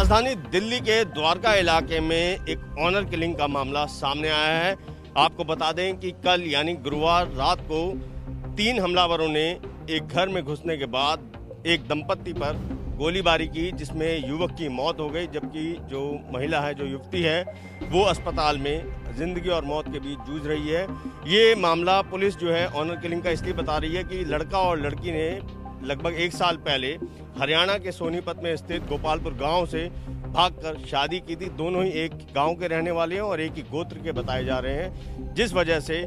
राजधानी दिल्ली के द्वारका इलाके में एक ऑनर किलिंग का मामला सामने आया है। आपको बता दें कि कल यानी गुरुवार रात को 3 हमलावरों ने एक घर में घुसने के बाद एक दंपत्ति पर गोलीबारी की, जिसमें युवक की मौत हो गई, जबकि जो महिला है, जो युवती है, वो अस्पताल में जिंदगी और मौत के बीच जूझ रही है। ये मामला पुलिस जो है ऑनर किलिंग का इसलिए बता रही है कि लड़का और लड़की ने लगभग 1 साल पहले हरियाणा के सोनीपत में स्थित गोपालपुर गांव से भागकर शादी की थी। दोनों ही एक गांव के रहने वाले हैं और एक ही गोत्र के बताए जा रहे हैं, जिस वजह से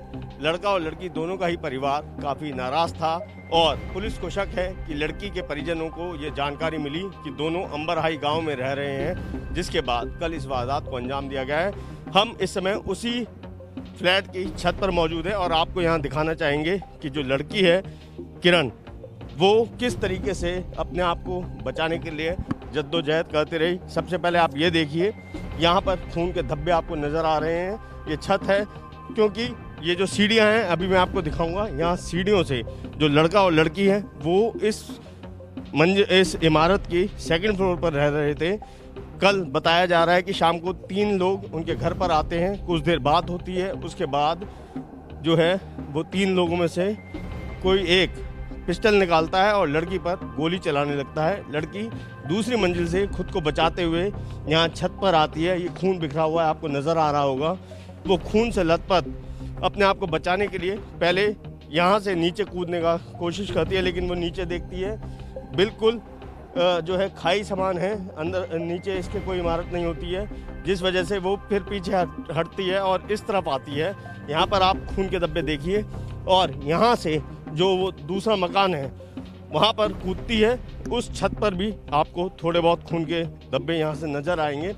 लड़का और लड़की दोनों का ही परिवार काफ़ी नाराज था और पुलिस को शक है कि लड़की के परिजनों को ये जानकारी मिली कि दोनों अंबरहाई गांव में रह रहे हैं, जिसके बाद कल इस वारदात को अंजाम दिया गया है। हम इस समय उसी फ्लैट की छत पर मौजूद हैं और आपको यहाँ दिखाना चाहेंगे कि जो लड़की है किरण, वो किस तरीके से अपने आप को बचाने के लिए जद्दोजहद करती रही। सबसे पहले आप ये देखिए, यहाँ पर खून के धब्बे आपको नज़र आ रहे हैं। ये छत है, क्योंकि ये जो सीढ़ियाँ हैं, अभी मैं आपको दिखाऊंगा, यहाँ सीढ़ियों से जो लड़का और लड़की है वो इस इमारत की 2nd फ्लोर पर रह रहे थे। कल बताया जा रहा है कि शाम को 3 लोग उनके घर पर आते हैं, कुछ देर बात होती है, उसके बाद जो है वो 3 लोगों में से कोई एक पिस्टल निकालता है और लड़की पर गोली चलाने लगता है। लड़की दूसरी मंजिल से खुद को बचाते हुए यहाँ छत पर आती है। ये खून बिखरा हुआ है, आपको नज़र आ रहा होगा। वो खून से लथपथ अपने आप को बचाने के लिए पहले यहाँ से नीचे कूदने का कोशिश करती है, लेकिन वो नीचे देखती है, बिल्कुल जो है खाई समान है, अंदर नीचे इसके कोई इमारत नहीं होती है, जिस वजह से वो फिर पीछे हटती है और इस तरफ आती है। यहाँ पर आप खून के धब्बे देखिए और यहाँ से जो वो दूसरा मकान है वहाँ पर कूदती है। उस छत पर भी आपको थोड़े बहुत खून के धब्बे यहाँ से नज़र आएंगे।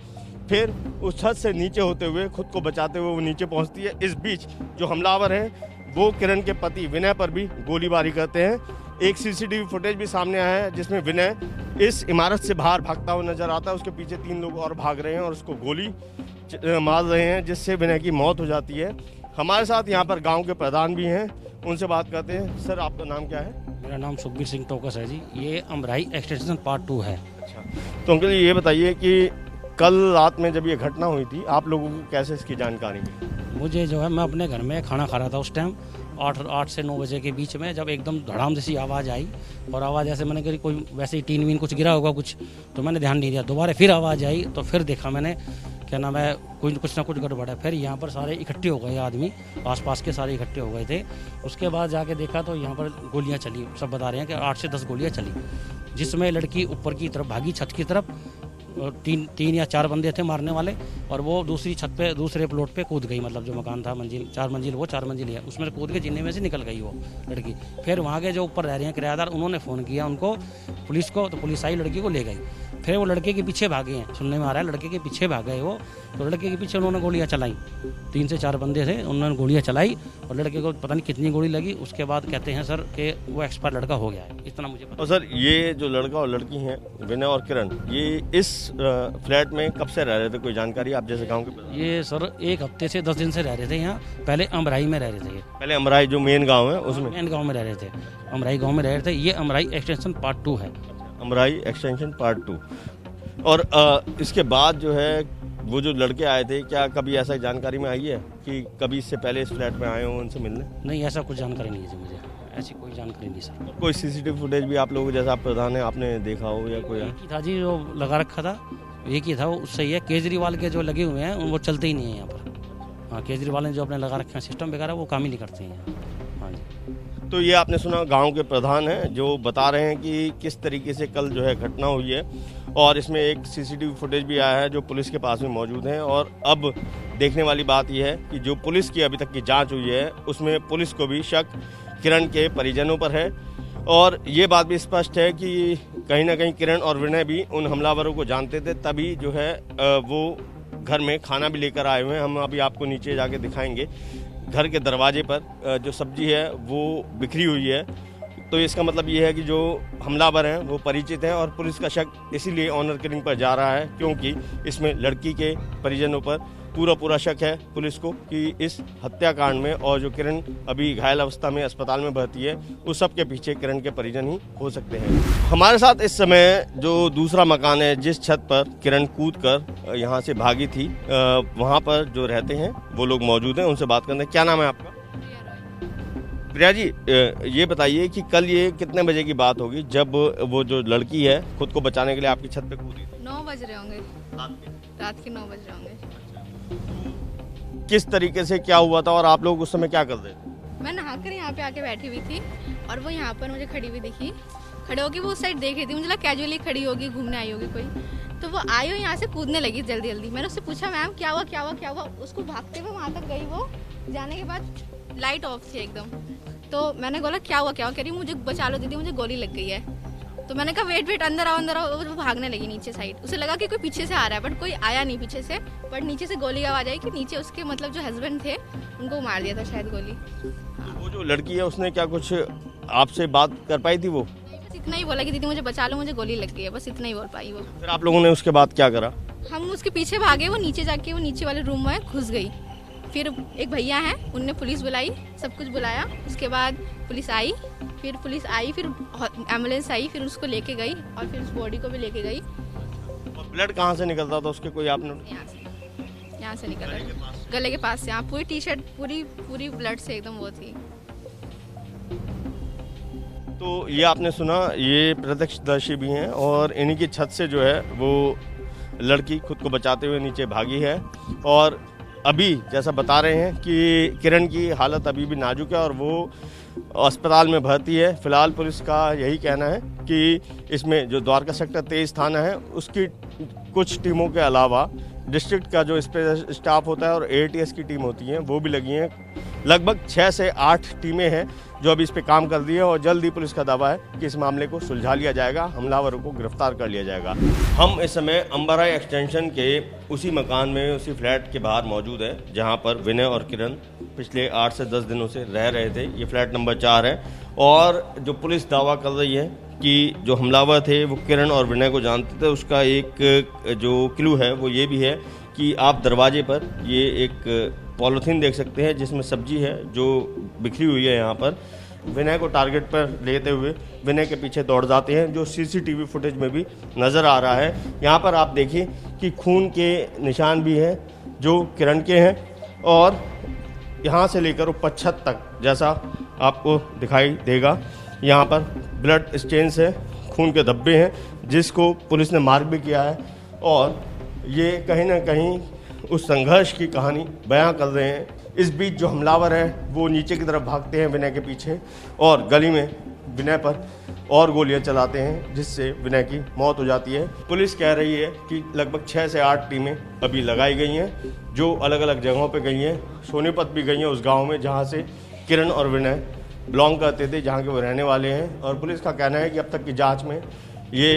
फिर उस छत से नीचे होते हुए खुद को बचाते हुए वो नीचे पहुँचती है। इस बीच जो हमलावर हैं वो किरण के पति विनय पर भी गोलीबारी करते हैं। एक सीसीटीवी फुटेज भी सामने आया है जिसमें विनय इस इमारत से बाहर भागता हुआ नजर आता है। उसके पीछे 3 लोग और भाग रहे हैं और उसको गोली मार रहे हैं, जिससे विनय की मौत हो जाती है। हमारे साथ यहाँ पर गांव के प्रधान भी हैं, उनसे बात करते हैं। सर, आपका नाम क्या है? मेरा नाम सुखबीर सिंह टोकस है जी। ये अमराई एक्सटेंशन पार्ट 2 है। अच्छा, तो अंकल ये बताइए कि कल रात में जब ये घटना हुई थी, आप लोगों को कैसे इसकी जानकारी मिली? मुझे जो है, मैं अपने घर में खाना खा रहा था उस टाइम 8 से 9 बजे के बीच में, जब एकदम धड़ाम जैसी आवाज़ आई और आवाज़ ऐसे मैंने कही कोई वैसे ही टीन वीन कुछ गिरा होगा कुछ, तो मैंने ध्यान नहीं दिया। दोबारा फिर आवाज़ आई तो फिर देखा मैंने, क्या नाम है, कुछ ना कुछ गड़बड़ है। फिर यहाँ पर सारे इकट्ठे हो गए आदमी, आसपास के सारे इकट्ठे हो गए थे। उसके बाद जाके देखा तो यहाँ पर गोलियाँ चली। सब बता रहे हैं कि 8 से 10 गोलियाँ चली, जिसमें लड़की ऊपर की तरफ भागी छत की तरफ। 3 या 4 बंदे थे मारने वाले और वो दूसरी छत पे दूसरे प्लॉट पे कूद गई। मतलब जो मकान था 4 मंजिल, वो 4 मंजिल है, उसमें कूद के जिन्ने में से निकल गई वो लड़की। फिर वहाँ के जो ऊपर रह रहे हैं किराएदार, उन्होंने फ़ोन किया उनको, पुलिस को, तो पुलिस आई, लड़की को ले गई। फिर वो लड़के के पीछे भागे हैं, सुनने में आ रहा है लड़के के पीछे भाग गए वो। तो लड़के के पीछे उन्होंने गोलियां चलाई, 3 से 4 बंदे थे, उन्होंने गोलियां चलाई और लड़के को पता नहीं कितनी गोली लगी। उसके बाद कहते हैं सर कि वो एक्सपायर लड़का हो गया है, इतना मुझे पता। और सर, ये जो लड़का और लड़की हैं विनय और किरण, ये इस फ्लैट में कब से रह रहे थे, कोई जानकारी आप जैसे गाँव के? ये सर 1 हफ्ते से 10 दिन से रह रहे थे यहाँ। पहले अमराई में रह रहे थे। पहले अमराई जो मेन गाँव है उसमें? मेन गाँव में रह रहे थे, अमराई गाँव में रह रहे थे। ये अमराई एक्सटेंशन पार्ट 2 है। अमराई एक्सटेंशन पार्ट 2। और इसके बाद जो है वो जो लड़के आए थे, क्या कभी ऐसा जानकारी में आई है कि कभी इससे पहले इस फ्लैट में आए हो उनसे मिलने? नहीं, ऐसा कुछ जानकारी नहीं है मुझे, ऐसी कोई जानकारी नहीं सर। कोई सीसीटीवी फुटेज भी आप लोगों, जैसा आप प्रधान है, आपने देखा हो या कोई? एक ही था जी जो लगा रखा था, एक ही था, वो सही है। केजरीवाल के जो लगे हुए हैं वो चलते ही नहीं है यहाँ पर। हाँ, केजरीवाल ने जो अपने लगा रखे हैं सिस्टम वगैरह, वो काम ही नहीं करते हैं। हाँ जी। तो ये आपने सुना, गांव के प्रधान हैं जो बता रहे हैं कि किस तरीके से कल जो है घटना हुई है। और इसमें एक सीसीटीवी फुटेज भी आया है जो पुलिस के पास में मौजूद है। और अब देखने वाली बात यह है कि जो पुलिस की अभी तक की जांच हुई है, उसमें पुलिस को भी शक किरण के परिजनों पर है। और ये बात भी स्पष्ट है कि कहीं ना कहीं किरण और विनय भी उन हमलावरों को जानते थे, तभी जो है वो घर में खाना भी लेकर आए हुए हैं। हम अभी आपको नीचे जाके दिखाएंगे। घर के दरवाजे पर जो सब्जी है वो बिखरी हुई है, तो इसका मतलब ये है कि जो हमलावर हैं वो परिचित हैं। और पुलिस का शक इसीलिए ऑनर किलिंग पर जा रहा है क्योंकि इसमें लड़की के परिजनों पर पूरा शक है पुलिस को कि इस हत्याकांड में और जो किरण अभी घायल अवस्था में अस्पताल में भर्ती है उस सब के पीछे किरण के परिजन ही हो सकते हैं। हमारे साथ इस समय जो दूसरा मकान है, जिस छत पर किरण कूदकर यहाँ से भागी थी, वहाँ पर जो रहते हैं वो लोग मौजूद हैं, उनसे बात करते हैं। क्या नाम है आपका? प्रिया जी, ये बताइए कि कल ये कितने बजे की बात होगी जब वो जो लड़की है खुद को बचाने के लिए आपकी छत पे कूदी थी? 9 बज रहे होंगे, रात के 9 बज रहे होंगे। किस तरीके से क्या हुआ था और आप लोग उस समय क्या कर रहे थे? मैं नहाकर यहाँ पे आके बैठी हुई थी और वो यहाँ पर मुझे खड़ी हुई दिखी। खड़े होगी वो उस साइड देख रही थी, मुझे लगा कैजुअली खड़ी होगी, घूमने आई होगी कोई। तो वो आई और यहाँ से कूदने लगी जल्दी जल्दी। मैंने उससे पूछा मैम क्या हुआ क्या हुआ क्या हुआ। उसको भागते हुए वहाँ तक गई। वो जाने के बाद लाइट ऑफ थी एकदम। तो मैंने बोला क्या हुआ कह रही मुझे बचा लो दीदी, मुझे गोली लग गई है। तो मैंने कहा वेट अंदर आओ। वो भागने लगी नीचे साइड। उसे लगा कि कोई पीछे से आ रहा है, बट कोई आया नहीं पीछे से। बट नीचे से गोली आवाज आई कि नीचे उसके मतलब जो हस्बैंड थे उनको मार दिया था शायद गोली। वो जो लड़की है उसने क्या कुछ आपसे बात कर पाई थी? वो बस इतना ही बोला कि दीदी मुझे बचा लो, मुझे गोली लग गई है, बस इतना ही बोल पाई वो। फिर आप लोगों ने उसके बाद क्या करा? हम उसके पीछे भागे। वो नीचे जाके वो नीचे वाले रूम में घुस गई। फिर एक भैया हैं, उनने पुलिस बुलाई, सब कुछ बुलाया। उसके बाद पुलिस आई, फिर एम्बुलेंस आई, फिर उसको लेके गई और फिर उस बॉडी को भी लेके गई। और ब्लड कहाँ से निकलता था उसके, कोई आपने? यहाँ से निकल रहा, गले के पास से। यहाँ पूरी टी शर्ट पूरी ब्लड से एकदम वो थी। तो ये आपने सुना, ये प्रत्यक्षदर्शी भी हैं और इन्हीं की छत से जो है वो लड़की खुद को बचाते हुए नीचे भागी है। और अभी जैसा बता रहे हैं कि किरण की हालत अभी भी नाजुक है और वो अस्पताल में भर्ती है। फिलहाल पुलिस का यही कहना है कि इसमें जो द्वारका सेक्टर 23 थाना है उसकी कुछ टीमों के अलावा डिस्ट्रिक्ट का जो स्टाफ होता है और एटीएस की टीम होती है वो भी लगी हैं। लगभग 6 से 8 टीमें हैं जो अभी इस पे काम कर दी है और जल्द ही पुलिस का दावा है कि इस मामले को सुलझा लिया जाएगा, हमलावरों को गिरफ्तार कर लिया जाएगा। हम इस समय अंबाराय एक्सटेंशन के उसी मकान में, उसी फ्लैट के बाहर मौजूद है जहां पर विनय और किरण पिछले 8 से 10 दिनों से रह रहे थे। ये फ्लैट नंबर 4 है और जो पुलिस दावा कर रही है कि जो हमलावर थे वो किरण और विनय को जानते थे। उसका एक जो क्लू है वो ये भी है कि आप दरवाजे पर ये एक पॉलीथीन देख सकते हैं जिसमें सब्जी है जो बिखरी हुई है। यहाँ पर विनय को टारगेट पर लेते हुए विनय के पीछे दौड़ जाते हैं, जो सीसीटीवी फुटेज में भी नज़र आ रहा है। यहाँ पर आप देखिए कि खून के निशान भी हैं जो किरण के हैं और यहाँ से लेकर ऊपर छत तक जैसा आपको दिखाई देगा यहाँ पर ब्लड स्टेन्स है, खून के धब्बे हैं जिसको पुलिस ने मार्क भी किया है। और ये कहीं ना कहीं उस संघर्ष की कहानी बयां कर रहे हैं। इस बीच जो हमलावर हैं वो नीचे की तरफ भागते हैं विनय के पीछे और गली में विनय पर और गोलियां चलाते हैं जिससे विनय की मौत हो जाती है। पुलिस कह रही है कि लगभग 6 से 8 टीमें अभी लगाई गई हैं जो अलग अलग जगहों पे गई हैं। सोनीपत भी गई हैं, उस गाँव में जहाँ से किरण और विनय बिलोंग करते थे, जहाँ के वो रहने वाले हैं। और पुलिस का कहना है कि अब तक की जाँच में ये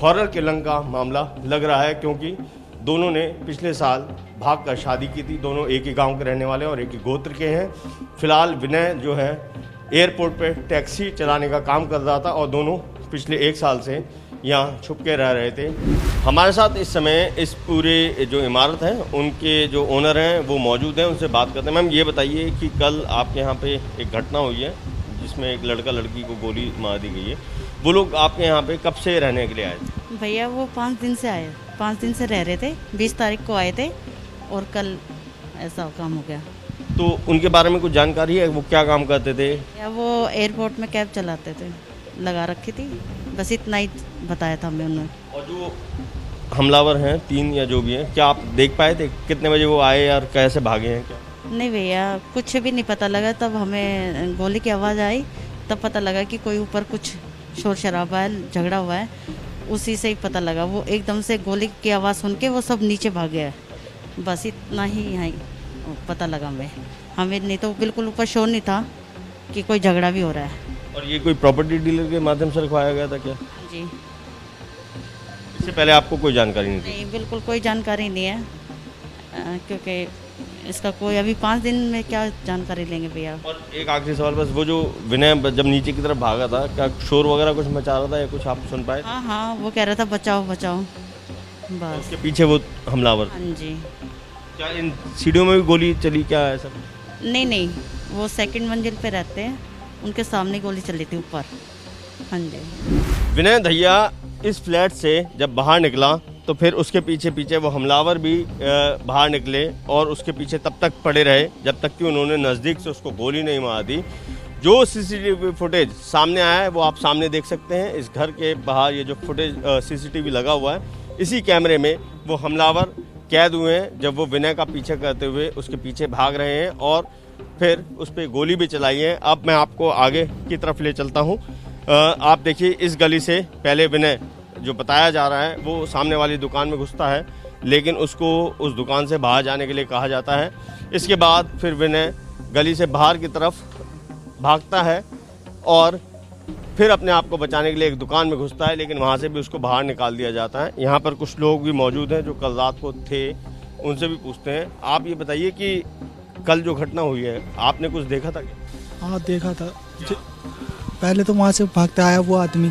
हॉरर किलिंग का मामला लग रहा है क्योंकि दोनों ने पिछले साल भागकर शादी की थी। दोनों एक ही गांव के रहने वाले हैं और एक ही गोत्र के हैं। फिलहाल विनय जो है एयरपोर्ट पे टैक्सी चलाने का काम कर रहा था और दोनों पिछले 1 साल से यहाँ छुप के रह रहे थे। हमारे साथ इस समय इस पूरे जो इमारत है उनके जो ओनर हैं वो मौजूद हैं, उनसे बात करते हैं। मैम ये बताइए कि कल आपके यहाँ पे एक घटना हुई है जिसमें एक लड़का लड़की को गोली मार दी गई है। वो लोग आपके यहाँ पे कब से रहने के लिए आए थे? भैया वो 5 दिन से आए, 5 दिन से रह रहे थे। 20 तारीख को आए थे और कल ऐसा काम हो गया। तो उनके बारे में कुछ जानकारी है, वो क्या काम करते थे? या वो एयरपोर्ट में कैब चलाते थे, लगा रखी थी, बस इतना ही बताया था हमें उन्होंने। और जो हमलावर हैं 3 या जो भी हैं, क्या आप देख पाए थे कितने बजे वो आए और कैसे भागे हैं? क्या नहीं भैया कुछ भी नहीं पता लगा। तब हमें गोली की आवाज़ आई तब पता लगा कि कोई ऊपर कुछ शोर शराबा है, झगड़ा हुआ है, उसी से ही पता लगा। वो एकदम से गोली की आवाज़ सुन के वो सब नीचे भाग गया, बस इतना ही यहाँ पता लगा हमें। नहीं तो बिल्कुल ऊपर शोर नहीं था कि कोई झगड़ा भी हो रहा है। और ये कोई प्रॉपर्टी डीलर के माध्यम से रखवाया गया था क्या? जी इससे पहले आपको कोई जानकारी नहीं थी? नहीं, बिल्कुल कोई जानकारी नहीं है क्योंकि इसका कोई अभी 5 दिन में क्या जानकारी लेंगे भैया। और एक आखिरी सवाल बस, वो जो विनय जब नीचे की तरफ भागा था क्या शोर वगैरह कुछ मचा रहा था या कुछ आप सुन पाए? हाँ वो कह रहा था बचाओ बचाओ, बस। उसके पीछे वो हमलावर? हाँ जी। क्या इन सीढ़ियों में भी गोली चली, क्या है सब? नहीं नहीं, वो सेकंड मंजिल पे रहते हैं, उनके सामने गोली चली थी ऊपर। हाँ जी। विनय दहिया इस फ्लैट से जब बाहर निकला तो फिर उसके पीछे पीछे वो हमलावर भी बाहर निकले और उसके पीछे तब तक पड़े रहे जब तक कि उन्होंने नज़दीक से उसको गोली नहीं मार दी। जो सीसीटीवी फुटेज सामने आया है वो आप सामने देख सकते हैं। इस घर के बाहर ये जो फुटेज सीसीटीवी लगा हुआ है, इसी कैमरे में वो हमलावर कैद हुए हैं जब वो विनय का पीछा करते हुए उसके पीछे भाग रहे हैं और फिर उस पर गोली भी चलाई है। अब मैं आपको आगे की तरफ ले चलता हूँ। आप देखिए, इस गली से पहले विनय जो बताया जा रहा है वो सामने वाली दुकान में घुसता है, लेकिन उसको उस दुकान से बाहर जाने के लिए कहा जाता है। इसके बाद फिर विनय गली से बाहर की तरफ भागता है और फिर अपने आप को बचाने के लिए एक दुकान में घुसता है, लेकिन वहाँ से भी उसको बाहर निकाल दिया जाता है। यहाँ पर कुछ लोग भी मौजूद हैं जो कल रात को थे, उनसे भी पूछते हैं। आप ये बताइए कि कल जो घटना हुई है आपने कुछ देखा था क्या? हाँ देखा था। पहले तो वहाँ से भागता आया वो आदमी,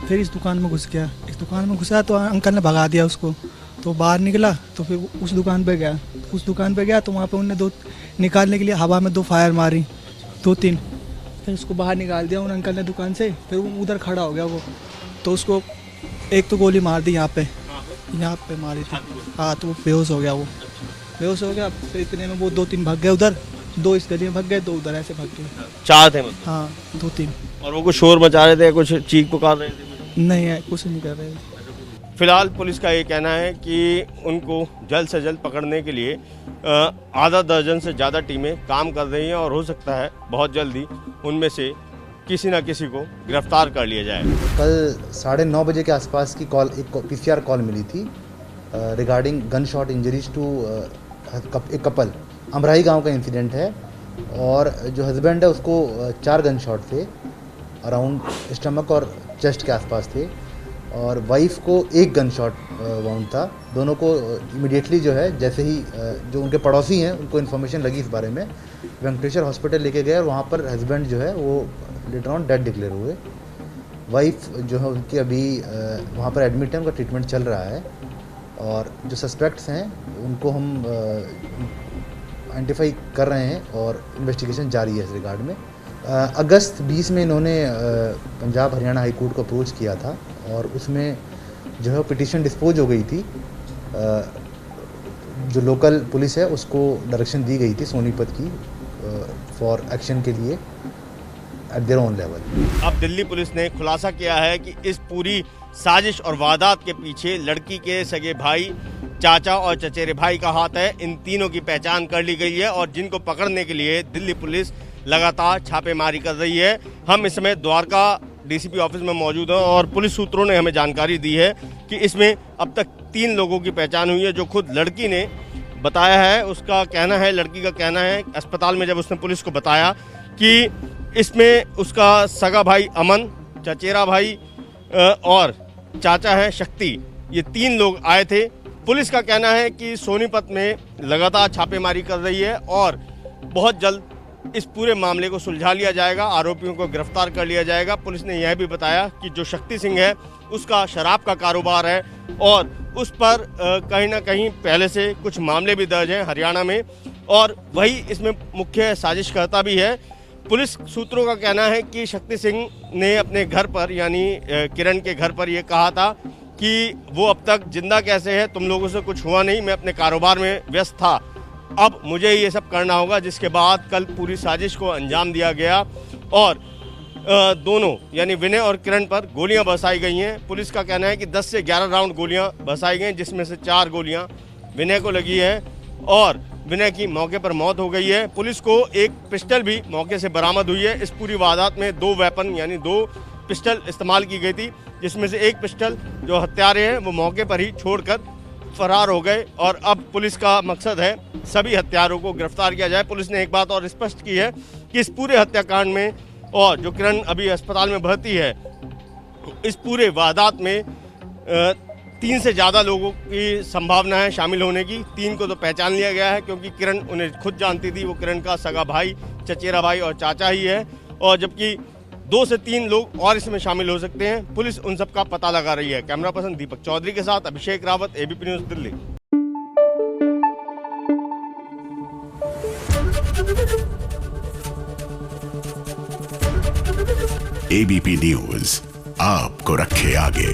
फिर इस दुकान में घुस गया। इस दुकान में घुसा तो अंकल ने भगा दिया उसको, तो बाहर निकला तो फिर उस दुकान पे गया। उस दुकान पे गया तो वहाँ पे उनने दो निकालने के लिए हवा में 2 फायर मारी, 2-3, फिर उसको बाहर निकाल दिया उन अंकल ने दुकान से। फिर वो उधर खड़ा हो गया वो, तो उसको एक तो गोली मार दी यहाँ पे मारी थी। हाँ, तो वो बेहोश हो गया। वो बेहोश हो गया। फिर इतने में वो 2-3 भाग गए उधर, 2 इस गली में भाग गए, 2 उधर, ऐसे भाग गए। 4 थे मतलब? हाँ 2-3। और वो कुछ शोर मचा रहे थे, कुछ चीख पुकार रहे थे? नहीं है, कुछ नहीं कर रहे। फिलहाल पुलिस का ये कहना है कि उनको जल्द से जल्द पकड़ने के लिए आधा दर्जन से ज़्यादा टीमें काम कर रही हैं और हो सकता है बहुत जल्दी उनमें से किसी न किसी को गिरफ्तार कर लिया जाए। कल 9:30 बजे के आसपास की कॉल, एक पीसीआर कॉल मिली थी regarding gun shot injuries to एक कपल। अमराही गांव का इंसिडेंट है और जो हस्बैंड है उसको 4 गन शॉट थे, अराउंड स्टमक और चेस्ट के आसपास थे, और वाइफ को 1 गन शॉट वाउंड था। दोनों को इमीडिएटली जो है, जैसे ही जो उनके पड़ोसी हैं उनको इन्फॉर्मेशन लगी इस बारे में, वेंकटेश्वर हॉस्पिटल लेके गए और वहाँ पर हस्बैंड जो है वो लेटर ऑन डेड डिक्लेयर हुए। वाइफ जो है उनकी अभी वहाँ पर एडमिट है, उनका ट्रीटमेंट चल रहा है। और जो सस्पेक्ट्स हैं उनको हम आइडेंटिफाई कर रहे हैं और इन्वेस्टिगेशन जारी है इस रिगार्ड में। अगस्त 20 में इन्होंने पंजाब हरियाणा हाई कोर्ट को अप्रोच किया था और उसमें जो है पिटीशन डिस्पोज हो गई थी। जो लोकल पुलिस है उसको डायरेक्शन दी गई थी सोनीपत की फॉर एक्शन के लिए एट देयर ओन लेवल। अब दिल्ली पुलिस ने खुलासा किया है कि इस पूरी साजिश और वारदात के पीछे लड़की के सगे भाई, चाचा और चचेरे भाई का हाथ है। इन तीनों की पहचान कर ली गई है और जिनको पकड़ने के लिए दिल्ली पुलिस लगातार छापेमारी कर रही है। हम इस समय द्वारका डीसीपी ऑफिस में मौजूद हैं और पुलिस सूत्रों ने हमें जानकारी दी है कि इसमें अब तक 3 लोगों की पहचान हुई है। जो खुद लड़की ने बताया है, उसका कहना है, लड़की का कहना है अस्पताल में जब उसने पुलिस को बताया कि इसमें उसका सगा भाई अमन, चचेरा भाई और चाचा है शक्ति, ये 3 लोग आए थे। पुलिस का कहना है कि सोनीपत में लगातार छापेमारी कर रही है और बहुत जल्द इस पूरे मामले को सुलझा लिया जाएगा, आरोपियों को गिरफ्तार कर लिया जाएगा। पुलिस ने यह भी बताया कि जो शक्ति सिंह है उसका शराब का कारोबार है और उस पर कहीं ना कहीं पहले से कुछ मामले भी दर्ज हैं हरियाणा में, और वही इसमें मुख्य साजिशकर्ता भी है। पुलिस सूत्रों का कहना है कि शक्ति सिंह ने अपने घर पर, यानी किरण के घर पर, यह कहा था कि वो अब तक जिंदा कैसे है, तुम लोगों से कुछ हुआ नहीं, मैं अपने कारोबार में व्यस्त था, अब मुझे ये सब करना होगा। जिसके बाद कल पूरी साजिश को अंजाम दिया गया और दोनों यानी विनय और किरण पर गोलियां बरसाई गई हैं। पुलिस का कहना है कि 10 से 11 राउंड गोलियां बरसाई गई, जिसमें से 4 गोलियां विनय को लगी है और विनय की मौके पर मौत हो गई है। पुलिस को एक पिस्टल भी मौके से बरामद हुई है। इस पूरी वारदात में 2 वेपन यानी 2 पिस्टल इस्तेमाल की गई थी, जिसमें से एक पिस्टल जो हत्यारे हैं वो मौके पर ही छोड़कर फरार हो गए और अब पुलिस का मकसद है सभी हत्यारों को गिरफ्तार किया जाए। पुलिस ने एक बात और स्पष्ट की है कि इस पूरे हत्याकांड में, और जो किरण अभी अस्पताल में भर्ती है, इस पूरे वारदात में 3 से ज़्यादा लोगों की संभावना है शामिल होने की। 3 को तो पहचान लिया गया है क्योंकि किरण उन्हें खुद जानती थी, वो किरण का सगा भाई, चचेरा भाई और चाचा ही है, और जबकि 2 से 3 लोग और इसमें शामिल हो सकते हैं। पुलिस उन सब का पता लगा रही है। कैमरा पर्सन दीपक चौधरी के साथ Abhishek Rawat, ABP news, Delhi. ABP news आपको रखे आगे।